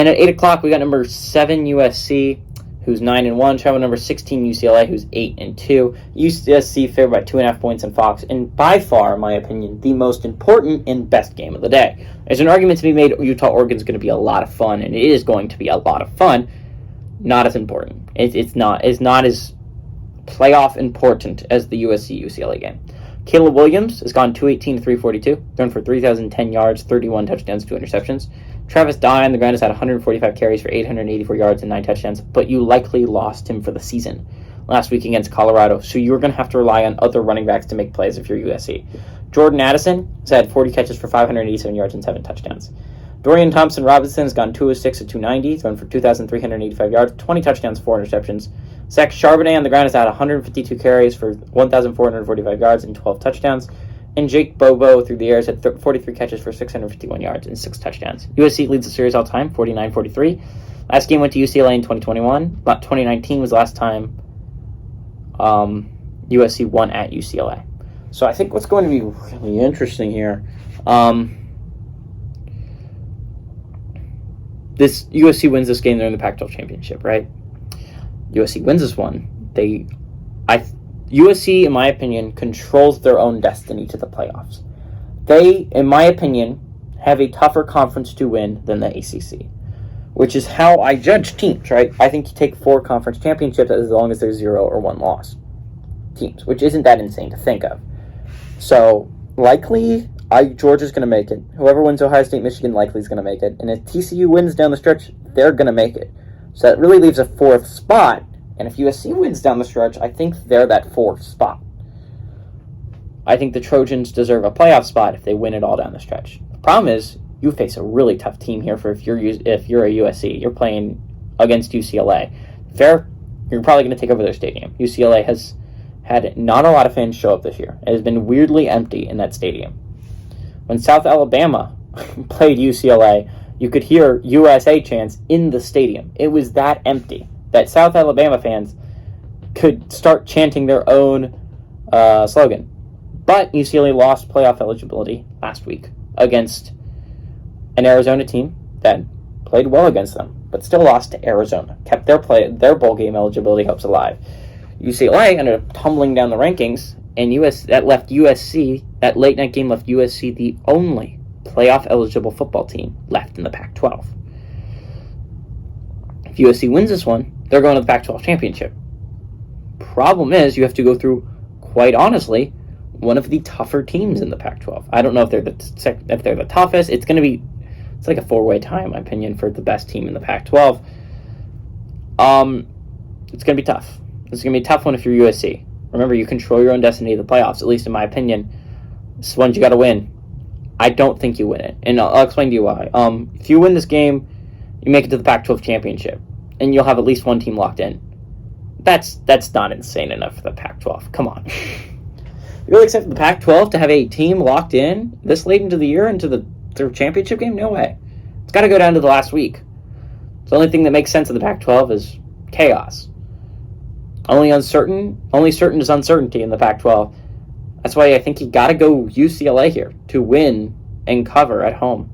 And at 8 o'clock, we got number 7 USC, who's 9-1, travel number 16 UCLA, who's 8-2. USC favored by 2.5 points on Fox, and by far, in my opinion, the most important and best game of the day. There's an argument to be made Utah-Oregon's going to be a lot of fun, and it is going to be a lot of fun. Not as important. It's not as playoff important as the USC-UCLA game. Caleb Williams has gone 218-342, thrown for 3,010 yards, 31 touchdowns, 2 interceptions. Travis Dye on the ground has had 145 carries for 884 yards and 9 touchdowns, but you likely lost him for the season last week against Colorado, so you're going to have to rely on other running backs to make plays if you're USC. Jordan Addison has had 40 catches for 587 yards and 7 touchdowns. Dorian Thompson-Robinson has gone 206-290, thrown for 2,385 yards, 20 touchdowns, 4 interceptions. Zach Charbonnet on the ground has had 152 carries for 1,445 yards and 12 touchdowns. And Jake Bobo through the air has had 43 catches for 651 yards and 6 touchdowns. USC leads the series all time, 49-43. Last game went to UCLA in 2021. But 2019 was the last time USC won at UCLA. So I think what's going to be really interesting here, this USC wins this game, they're in the Pac-12 championship, right? USC wins this one. USC, in my opinion, controls their own destiny to the playoffs. They, in my opinion, have a tougher conference to win than the ACC, which is how I judge teams, right? I think you take 4 conference championships as long as there's 0 or 1 loss teams, which isn't that insane to think of. So, likely, Georgia's going to make it. Whoever wins Ohio State, Michigan likely is going to make it. And if TCU wins down the stretch, they're going to make it. So that really leaves a 4th spot. And if USC wins down the stretch, I think they're that 4th spot. I think the Trojans deserve a playoff spot if they win it all down the stretch. The problem is, you face a really tough team here if you're a USC. You're playing against UCLA. You're probably going to take over their stadium. UCLA has had not a lot of fans show up this year. It has been weirdly empty in that stadium. When South Alabama played UCLA, you could hear USA chants in the stadium. It was that empty that South Alabama fans could start chanting their own slogan. But UCLA lost playoff eligibility last week against an Arizona team that played well against them, but still lost to Arizona. Kept their bowl game eligibility hopes alive. UCLA ended up tumbling down the rankings, and that late night game left USC the only playoff eligible football team left in the Pac-12. If USC wins this one, they're going to the Pac-12 championship. Problem is, you have to go through, quite honestly, one of the tougher teams in the Pac-12. I don't know if they're the toughest. It's like a 4-way tie, in my opinion, for the best team in the Pac-12. It's going to be tough. It's going to be a tough one if you're USC. Remember, you control your own destiny to the playoffs, at least in my opinion. This one's you got to win. I don't think you win it, and I'll explain to you why. If you win this game, you make it to the Pac-12 championship, and you'll have at least one team locked in. That's not insane enough for the Pac-12. Come on. You really accept the Pac-12 to have a team locked in this late into the year, into their championship game? No way. It's got to go down to the last week. The only thing that makes sense of the Pac-12 is chaos. Only certain is uncertainty in the Pac-12. That's why I think you got to go UCLA here to win and cover at home.